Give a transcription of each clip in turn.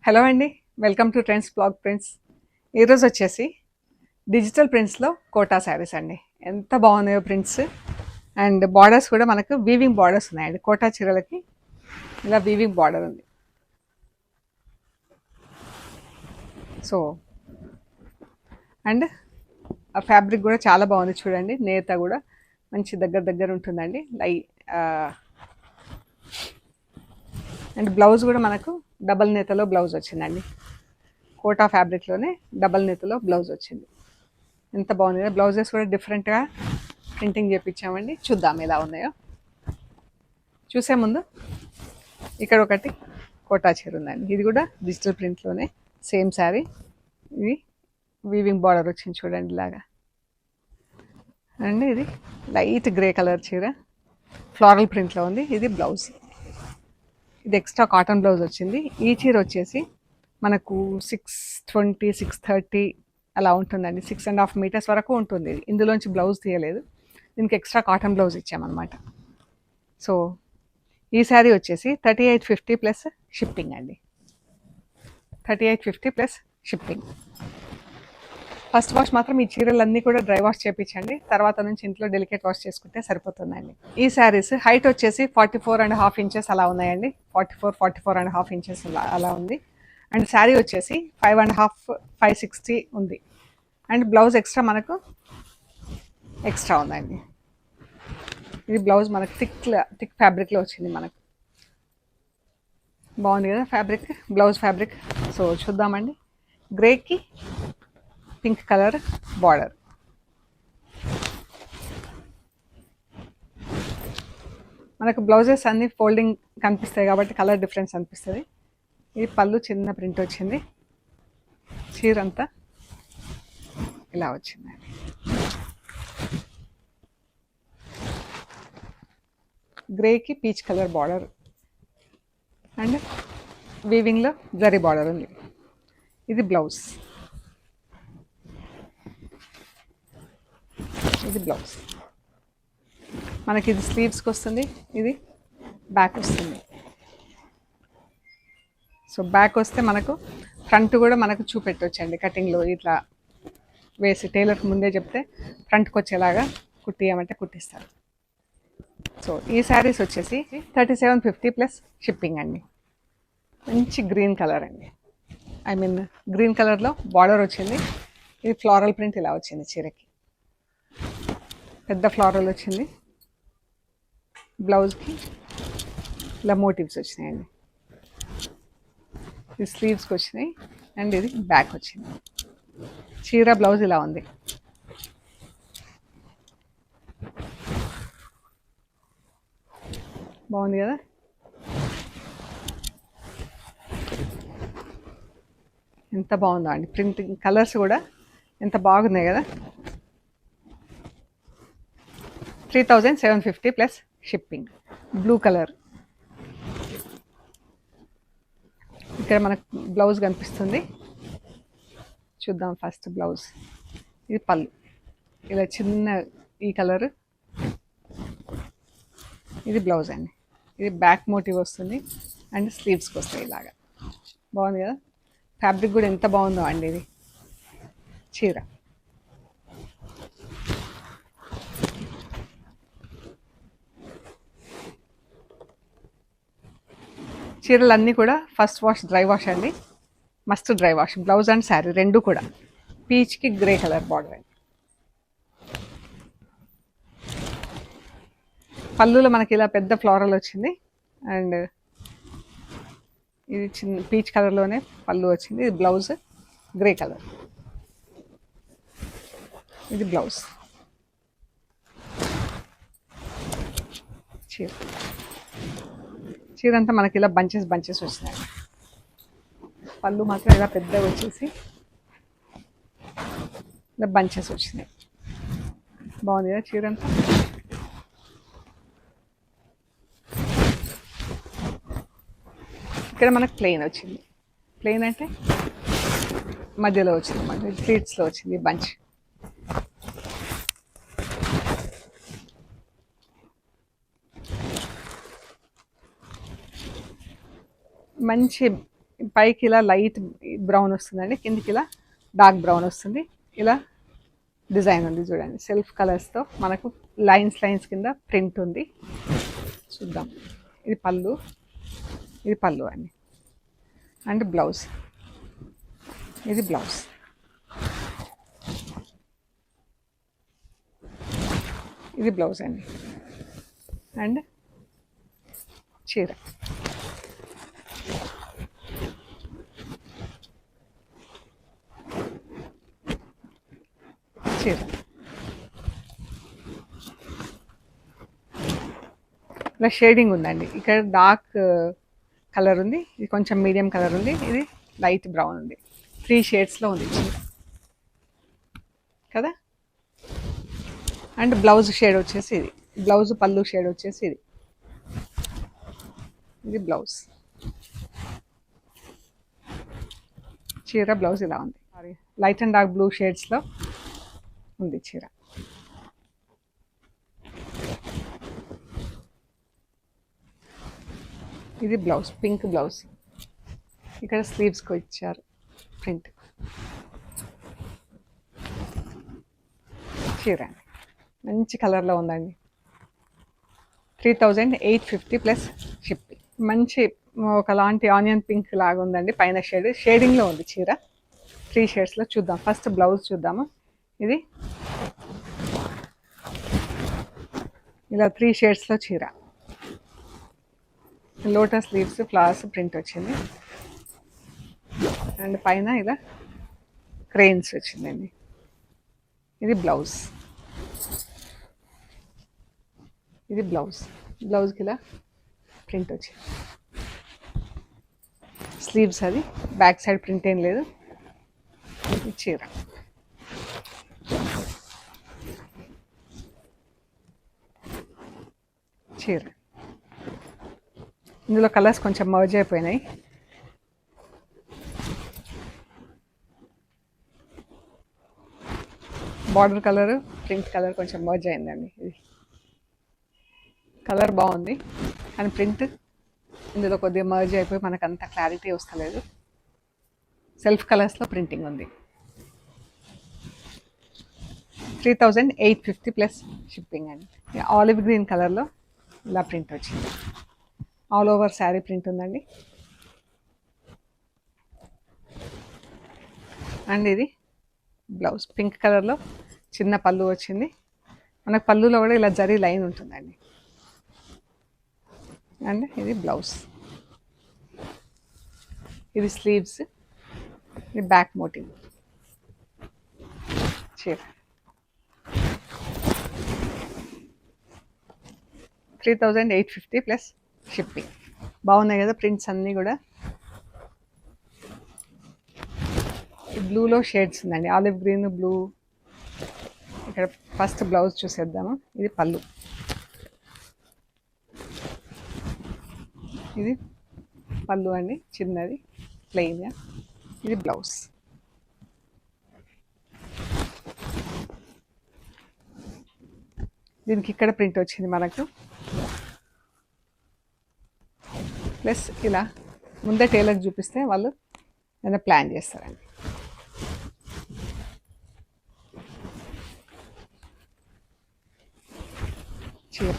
Hello అండి. Welcome to trends blog prints. ఈరోజు వచ్చేసి డిజిటల్ ప్రింట్స్లో కోటా శారీస్ అండి. ఎంత బాగున్నాయో ప్రింట్స్. అండ్ బార్డర్స్ కూడా మనకు వీవింగ్ బార్డర్స్ ఉన్నాయండి. కోటా చీరలకి ఇలా వీవింగ్ బార్డర్ ఉంది. సో అండ్ ఆ ఫ్యాబ్రిక్ కూడా చాలా బాగుంది చూడండి. నేత కూడా మంచి దగ్గర ఉంటుందండి. అండ్ బ్లౌజ్ కూడా మనకు డబల్ నేతలో బ్లౌజ్ వచ్చిందండి. కోటా ఫ్యాబ్రిక్లోనే డబల్ నేతలో బ్లౌజ్ వచ్చింది. ఎంత బాగుంది కదా. బ్లౌజెస్ కూడా డిఫరెంట్గా ప్రింటింగ్ చేయించామండి. చూద్దాం ఎలా ఉన్నాయో. చూసే ముందు ఇక్కడ ఒకటి కోటా చీర ఉందండి. ఇది కూడా డిజిటల్ ప్రింట్లోనే సేమ్ శారీ. ఇది వీవింగ్ బార్డర్ వచ్చింది చూడండి ఇలాగా. అండ్ ఇది లైట్ గ్రే కలర్ చీర ఫ్లోరల్ ప్రింట్లో ఉంది. ఇది బ్లౌజ్. ఇది ఎక్స్ట్రా కాటన్ బ్లౌజ్ వచ్చింది. ఈ చీర వచ్చేసి మనకు 620 630 అలా ఉంటుందండి. 6.5 మీటర్స్ వరకు ఉంటుంది. ఇందులోంచి బ్లౌజ్ తీయలేదు, దీనికి ఎక్స్ట్రా కాటన్ బ్లౌజ్ ఇచ్చామన్నమాట. సో ఈ శారీ వచ్చేసి 3850 ప్లస్ షిప్పింగ్ అండి. 3850 ప్లస్ షిప్పింగ్. ఫస్ట్ వాష్ మాత్రం ఈ చీరలన్నీ కూడా డ్రై వాష్ చేయించండి. తర్వాత నుంచి ఇంట్లో డెలికేట్ వాష్ చేసుకుంటే సరిపోతుందండి. ఈ శారీస్ హైట్ వచ్చేసి 44.5 ఇంచెస్ అలా ఉన్నాయండి. 44.5 ఇంచెస్ అలా ఉంది. అండ్ శారీ వచ్చేసి 5.5 560 ఉంది. అండ్ బ్లౌజ్ ఎక్స్ట్రా మనకు ఎక్స్ట్రా ఉందండి. ఇది బ్లౌజ్ మనకు థిక్ ఫ్యాబ్రిక్లో వచ్చింది. మనకు బాగుంది కదా ఫ్యాబ్రిక్, బ్లౌజ్ ఫ్యాబ్రిక్. సో చూద్దామండి. గ్రేకి పింక్ కలర్ బార్డర్. మనకు బ్లౌజెస్ అన్నీ ఫోల్డింగ్ కనిపిస్తాయి కాబట్టి కలర్ డిఫరెన్స్ అనిపిస్తుంది. ఈ పళ్ళు చిన్న ప్రింట్ వచ్చింది. చీర అంతా ఇలా వచ్చింది. గ్రేకి పీచ్ కలర్ బార్డర్ అండ్ వీవింగ్లో జరీ బార్డర్ ఉంది. ఇది బ్లౌజ్. ఇది బ్లౌజ్ మనకి. ఇది స్లీవ్స్కి వస్తుంది, ఇది బ్యాక్ వస్తుంది. సో బ్యాక్ వస్తే మనకు ఫ్రంట్ కూడా మనకు చూపెట్టొచ్చండి. కటింగ్లో ఇట్లా వేసి టైలర్కి ముందే చెప్తే ఫ్రంట్కి వచ్చేలాగా కుట్టియమంటే కుట్టిస్తారు. సో ఈ శారీస్ వచ్చేసి 3750 ప్లస్ షిప్పింగ్ అండి. మంచి గ్రీన్ కలర్ అండి. గ్రీన్ కలర్లో బార్డర్ వచ్చింది. ఇది ఫ్లోరల్ ప్రింట్ ఇలా వచ్చింది. చీరకి పెద్ద ఫ్లోరల్ వచ్చింది. బ్లౌజ్కి ఇలా మోటివ్స్ వచ్చినాయండి. ఇది స్లీవ్స్కి వచ్చినాయి. అండ్ ఇది బ్యాక్ వచ్చింది. చీర బ్లౌజ్ ఇలా ఉంది. బాగుంది కదా. ఎంత బాగుందో అండి. ప్రింటింగ్ కలర్స్ కూడా ఎంత బాగున్నాయి కదా. 3750 ప్లస్ షిప్పింగ్. Blue colour. ఇక్కడ మనకు బ్లౌజ్ కనిపిస్తుంది. చూద్దాం ఫస్ట్ బ్లౌజ్. ఇది పళ్ళు ఇలా చిన్న ఈ కలర్. ఇది బ్లౌజ్ అండి. ఇది బ్యాక్ మోటివ్ వస్తుంది అండ్ స్లీవ్స్కి వస్తాయి ఇలాగా. బాగుంది కదా. ఫ్యాబ్రిక్ కూడా ఎంత బాగుందో అండి. ఇది చీర. చీరలన్నీ కూడా ఫస్ట్ వాష్ డ్రై వాష్ అండి. Must dry wash. Blouse and sari రెండు కూడా పీచ్కి గ్రే కలర్ బార్డర్ అండి. పళ్ళులో మనకి ఇలా పెద్ద ఫ్లోరల్ వచ్చింది. అండ్ ఇది చిన్న పీచ్ కలర్లోనే పళ్ళు వచ్చింది. ఇది బ్లౌజ్ గ్రే కలర్. ఇది బ్లౌజ్. చీర చీర అంతా మనకి ఇలా బంచెస్ వచ్చినాయి. పళ్ళు మాత్రం ఇలా పెద్దగా వచ్చేసి ఇలా బంచెస్ వచ్చినాయి. బాగుంది కదా చీర అంతా. ఇక్కడ మనకు ప్లెయిన్ వచ్చింది. ప్లెయిన్ అంటే మధ్యలో వచ్చింది, మధ్య ప్లీట్స్లో వచ్చింది బంచ్. మంచి పైకి ఇలా లైట్ బ్రౌన్ వస్తుందండి, కిందికి ఇలా డార్క్ బ్రౌన్ వస్తుంది. ఇలా డిజైన్ ఉంది చూడండి, సెల్ఫ్ కలర్స్తో మనకు లైన్స్ కింద ప్రింట్ ఉంది. చూద్దాం. ఇది పళ్ళు, ఇది పళ్ళు అండి, అండ్ బ్లౌజ్. ఇది బ్లౌజ్, ఇది బ్లౌజ్ అండి, అండ్ చీర. చీర ఇలా షేడింగ్ ఉందండి. ఇక్కడ డార్క్ కలర్ ఉంది, ఇది కొంచెం మీడియం కలర్ ఉంది, ఇది లైట్ బ్రౌన్ ఉంది. 3 షేడ్స్లో ఉంది చీర కదా. అండ్ బ్లౌజ్ షేడ్ వచ్చేసి ఇది, బ్లౌజ్ పళ్ళు షేడ్ వచ్చేసి ఇది. ఇది బ్లౌజ్, చీర బ్లౌజ్ ఇలా ఉంది. Sorry, light and dark blue షేడ్స్లో ఉంది చీర. ఇది బ్లౌజ్, పింక్ బ్లౌజ్. ఇక్కడ స్లీవ్స్కి ఇచ్చారు ప్రింట్. చీర మంచి కలర్లో ఉందండి. 3850 ప్లస్ షిప్పింగ్. మంచి ఒకలాంటి ఆనియన్ పింక్ లాగా ఉందండి, పైన షేడింగ్లో ఉంది చీర. 3 షేడ్స్లో చూద్దాం. ఫస్ట్ బ్లౌజ్ చూద్దాము. ఇది ఇలా 3 షేడ్స్లో చీర. లోటస్ లీవ్స్, ఫ్లవర్స్ ప్రింట్ వచ్చింది, అండ్ పైన ఇలా క్రెయిన్స్ వచ్చిందండి. ఇది బ్లౌజ్, ఇది బ్లౌజ్. బ్లౌజ్కి ఇలా ప్రింట్ వచ్చింది. స్లీవ్స్, అది బ్యాక్ సైడ్ ప్రింట్ ఏం లేదు. ఇది చీర. చీర ఇందులో కలర్స్ కొంచెం మర్జ్ అయిపోయినాయి. బార్డర్ కలర్, ప్రింట్ కలర్ కొంచెం మర్జ్ అయిందండి. ఇది కలర్ బాగుంది, కానీ ప్రింట్ ఇందులో కొద్దిగా మర్జ్ అయిపోయి మనకు అంత క్లారిటీ వస్తలేదు. సెల్ఫ్ కలర్స్లో ప్రింటింగ్ ఉంది. 3850 ప్లస్ షిప్పింగ్ అండి. ఆలివ్ గ్రీన్ కలర్లో ఇలా ప్రింట్ వచ్చింది. ఆల్ ఓవర్ శారీ ప్రింట్ ఉందండి. అండ్ ఇది బ్లౌజ్, పింక్ కలర్లో చిన్న పళ్ళు వచ్చింది. మనకు పళ్ళులో కూడా ఇలా జరీ లైన్ ఉంటుందండి. అండ్ ఇది బ్లౌజ్, ఇది స్లీవ్స్, ఇది బ్యాక్ మోటివ్. చీర 3850 ప్లస్ షిప్పింగ్. బాగున్నాయి కదా ప్రింట్స్ అన్నీ కూడా. బ్లూలో షేడ్స్ ఉందండి, ఆలివ్ గ్రీన్, బ్లూ. ఇక్కడ ఫస్ట్ బ్లౌజ్ చూసేద్దాము. ఇది పళ్ళు, ఇది పళ్ళు అండి, చిన్నది ప్లెయిన్గా. ఇది బ్లౌజ్. దీనికి ఇక్కడ ప్రింట్ వచ్చింది మనకు. ప్లస్ ఇలా ముందే టైలర్ చూపిస్తే వాళ్ళు ఏదైనా ప్లాన్ చేస్తారండి. చీర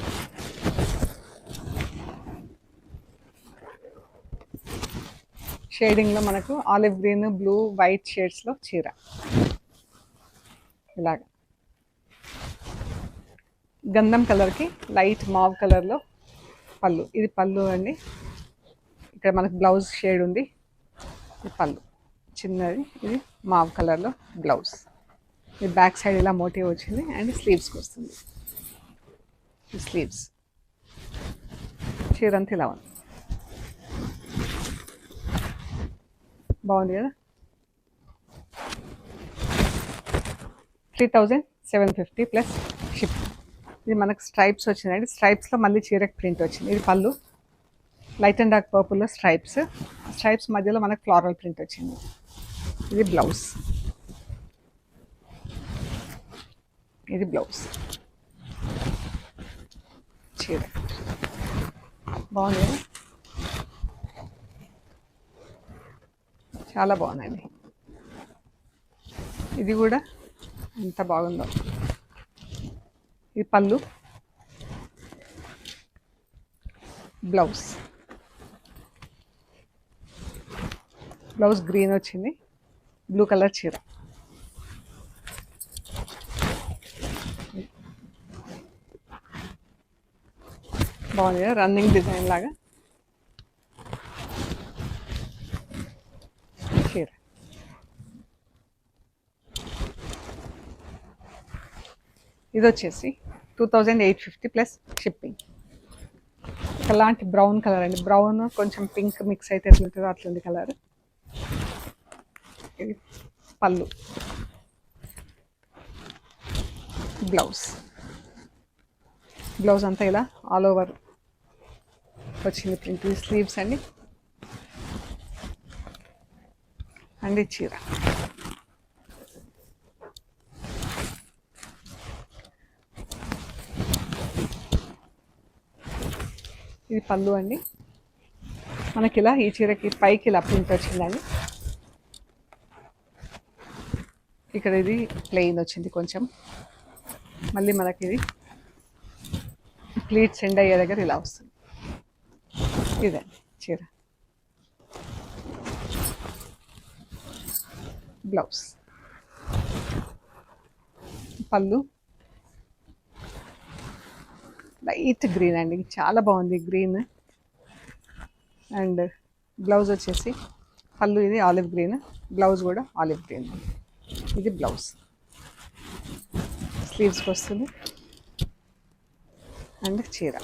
షేడింగ్లో మనకు ఆలివ్ గ్రీన్, బ్లూ, వైట్ షేడ్స్లో చీర ఇలాగ. గంధం కలర్కి లైట్ మావ్ కలర్లో పళ్ళు. ఇది పళ్ళు అండి. ఇక్కడ మనకు బ్లౌజ్ షేడ్ ఉంది. ఇది పళ్ళు చిన్నది, ఇది మావ్ కలర్లో బ్లౌజ్. ఇది బ్యాక్ సైడ్ ఇలా మోటివ్ వచ్చింది, అండ్ స్లీవ్స్కి వస్తుంది. ఈ స్లీవ్స్. చీర అంతా ఇలా ఉంది, బాగుంది కదా. 3750 ప్లస్ షిప్. ఇది మనకు స్ట్రైప్స్ వచ్చిందండి. స్ట్రైప్స్లో మళ్ళీ చీరకు ప్రింట్ వచ్చింది. ఇది పళ్ళు, లైట్ అండ్ డార్క్ పర్పుల్లో స్ట్రైప్స్. స్ట్రైప్స్ మధ్యలో మనకు ఫ్లారల్ ప్రింట్ వచ్చింది. ఇది బ్లౌజ్, ఇది బ్లౌజ్. చీర బాగుంది కదా. చాలా బాగుందండి. ఇది కూడా ఎంత బాగుందో. ఇది పళ్ళు, బ్లౌజ్. బ్లౌజ్ గ్రీన్ వచ్చింది, బ్లూ కలర్ చీర. బాగుంది కదా, రన్నింగ్ డిజైన్ లాగా చీర. ఇది వచ్చేసి 2850 ప్లస్ షిప్పింగ్. అలాంటి బ్రౌన్ కలర్ అండి, బ్రౌన్ కొంచెం పింక్ మిక్స్ అయితే ఎట్లుంటుందో అట్లుంది కలర్. ఇది పళ్ళు, బ్లౌజ్. బ్లౌజ్ అంతా ఇలా ఆల్ ఓవర్ వచ్చింది ప్రింట్. స్లీవ్స్ అండి, అండ్ చీర. ఇది పళ్ళు అండి. మనకి ఇలా ఈ చీరకి పైకి ఇలా ప్రింట్ వచ్చిందండి. ఇక్కడ ఇది ప్లెయిన్ వచ్చింది కొంచెం. మళ్ళీ మనకి ఇది ప్లీట్స్ ఎండ్ అయ్యే దగ్గర ఇలా వస్తుంది. ఇదండి చీర. బ్లౌజ్, పళ్ళు లైట్ గ్రీన్ అండి, చాలా బాగుంది గ్రీన్. అండ్ బ్లౌజ్ వచ్చేసి పళ్ళు ఇది ఆలివ్ గ్రీన్, బ్లౌజ్ కూడా ఆలివ్ గ్రీన్. ఇది బ్లౌజ్. స్లీవ్స్కి వస్తుంది అండ్ చీర.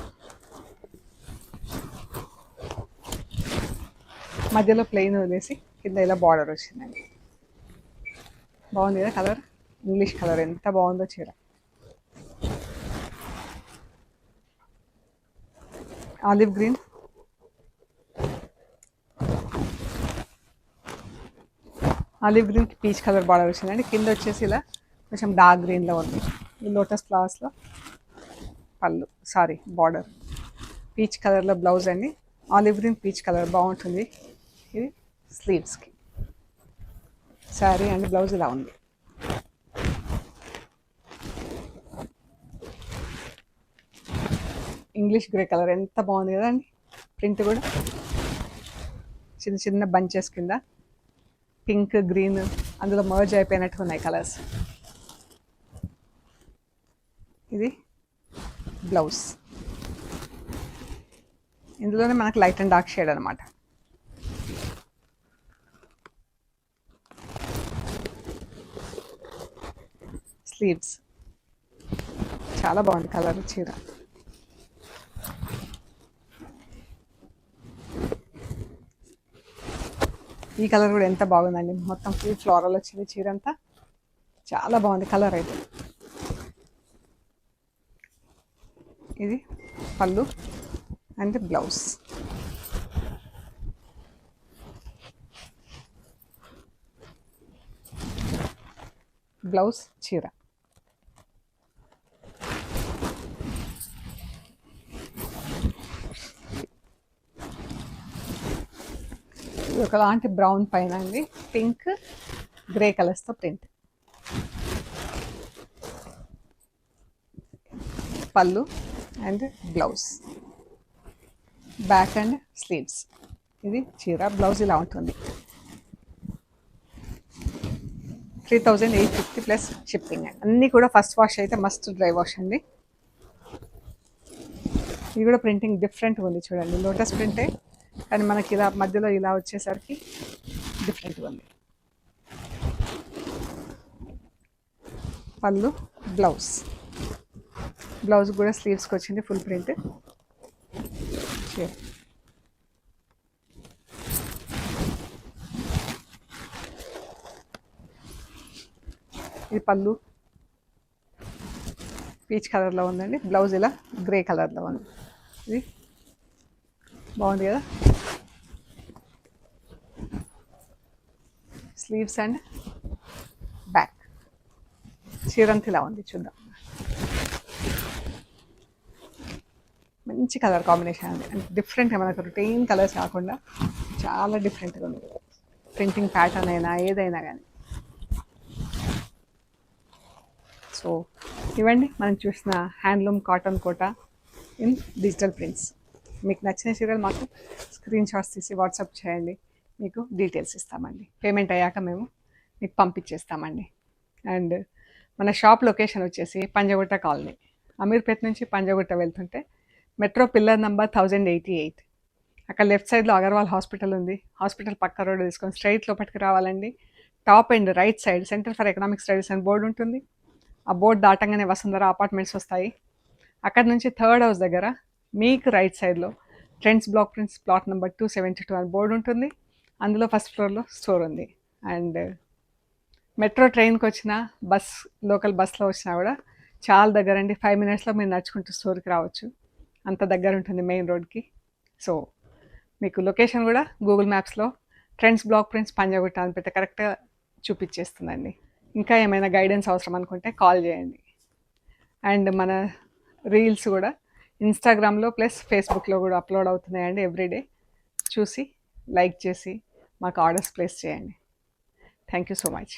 మధ్యలో ప్లెయిన్ వదిలేసి కింద ఇలా బార్డర్ వచ్చిందండి. బాగుంది కదా కలర్, ఇంగ్లీష్ కలర్, ఎంత బాగుందో చీర. ఆలివ్ గ్రీన్, ఆలివ్ గ్రీన్కి పీచ్ కలర్ బార్డర్ వచ్చిందండి. కింద వచ్చేసి ఇలా కొంచెం డార్క్ గ్రీన్లో ఉంది. ఈ లోటస్ ఫ్లవర్స్లో పళ్ళు, సారీ బార్డర్. పీచ్ కలర్లో బ్లౌజ్ అండి. ఆలివ్ గ్రీన్ పీచ్ కలర్ బాగుంటుంది. ఇది స్లీవ్స్కి. శారీ అండ్ బ్లౌజ్ ఇలా ఉంది. ఇంగ్లీష్ గ్రే కలర్, ఎంత బాగుంది కదండి. ప్రింట్ కూడా చిన్న చిన్న బంచెస్ కింద పింక్ గ్రీన్ అందులో మర్జ్ అయిపోయినట్టు ఉన్నాయి కలర్స్. ఇది బ్లౌజ్. ఇందులోనే మనకు లైట్ అండ్ డార్క్ షేడ్ అనమాట. స్లీవ్స్ చాలా బాగుంది కలర్ చీర. ఈ కలర్ కూడా ఎంత బాగుందండి, మొత్తం ఫుల్ ఫ్లోరల్ వచ్చింది చీర అంతా. చాలా బాగుంది కలర్ అయితే. ఇది పళ్ళు అండ్ బ్లౌజ్. బ్లౌజ్ చీర. ఇది ఒకలాంటి బ్రౌన్ పైన అండి, పింక్ గ్రే కలర్స్తో ప్రింట్. పళ్ళు and blouse, back and sleeves. ఇది చీర, బ్లౌజ్ ఇలా ఉంటుంది. 3850 ప్లస్ షిప్పింగ్ అండి. అన్నీ కూడా ఫస్ట్ వాష్ అయితే మస్ట్ డ్రై వాష్ అండి. ఇది కూడా ప్రింటింగ్ డిఫరెంట్గా ఉంది చూడండి, లోటస్ ప్రింటే కానీ మనకి ఇలా మధ్యలో ఇలా వచ్చేసరికి డిఫరెంట్గా ఉంది. పళ్ళు, బ్లౌజ్. బ్లౌజ్ కూడా స్లీవ్స్కి వచ్చింది ఫుల్ ప్రింట్. ఇది పళ్ళు పీచ్ కలర్లో ఉందండి, బ్లౌజ్ ఇలా గ్రే కలర్లో ఉంది. ఇది బాగుంది కదా. Sleeves and back. చీరంతా ఇలా ఉంది, చూద్దాం. మంచి కలర్ కాంబినేషన్ అండి, అంటే డిఫరెంట్గా మనకు రొటీన్ కలర్స్ కాకుండా చాలా డిఫరెంట్గా ఉంది. ప్రింటింగ్ ప్యాటర్న్ అయినా ఏదైనా కానీ. సో ఇవండి మనం చూసిన handloom cotton Kota in digital prints. మీకు నచ్చిన చీరలు మాకు స్క్రీన్ షాట్స్ తీసి వాట్సాప్ చేయండి, మీకు డీటెయిల్స్ ఇస్తామండి. పేమెంట్ అయ్యాక మేము మీకు పంపించేస్తామండి. అండ్ మన షాప్ లొకేషన్ వచ్చేసి పంజగుట్ట కాలనీ, అమీర్పేట్ నుంచి పంజగుట్ట వెళ్తుంటే మెట్రో పిల్లర్ నెంబర్ 1088, అక్కడ లెఫ్ట్ సైడ్లో అగర్వాల్ హాస్పిటల్ ఉంది. హాస్పిటల్ పక్క రోడ్ తీసుకొని స్ట్రైట్ లోపలికి రావాలండి. Top and right side centre for economic studies అని బోర్డు ఉంటుంది. ఆ బోర్డు దాటంగానే వసుంధర అపార్ట్మెంట్స్ వస్తాయి. అక్కడ నుంచి థర్డ్ హౌస్ దగ్గర మీకు రైట్ సైడ్లో trends black prints plot number 272 అని బోర్డు ఉంటుంది. అందులో ఫస్ట్ ఫ్లోర్లో స్టోర్ ఉంది. అండ్ మెట్రో ట్రైన్కి వచ్చినా లోకల్ బస్లో వచ్చినా కూడా చాలా దగ్గర అండి. 5 minutesలో మీరు నడుచుకుంటూ స్టోర్కి రావచ్చు, అంత దగ్గర ఉంటుంది మెయిన్ రోడ్కి. సో మీకు లొకేషన్ కూడా గూగుల్ మ్యాప్స్లో ట్రెండ్స్ బ్లాక్ ప్రింట్స్ పంజాగుట్ట అని పెడితే కరెక్ట్గా చూపించేస్తుందండి. ఇంకా ఏమైనా గైడెన్స్ అవసరం అనుకుంటే కాల్ చేయండి. అండ్ మన రీల్స్ కూడా ఇన్స్టాగ్రామ్లో ప్లస్ ఫేస్బుక్లో కూడా అప్లోడ్ అవుతున్నాయండి. ఎవ్రీడే చూసి లైక్ చేసి మాకు ఆర్డర్స్ ప్లేస్ చేయండి. Thank you so much.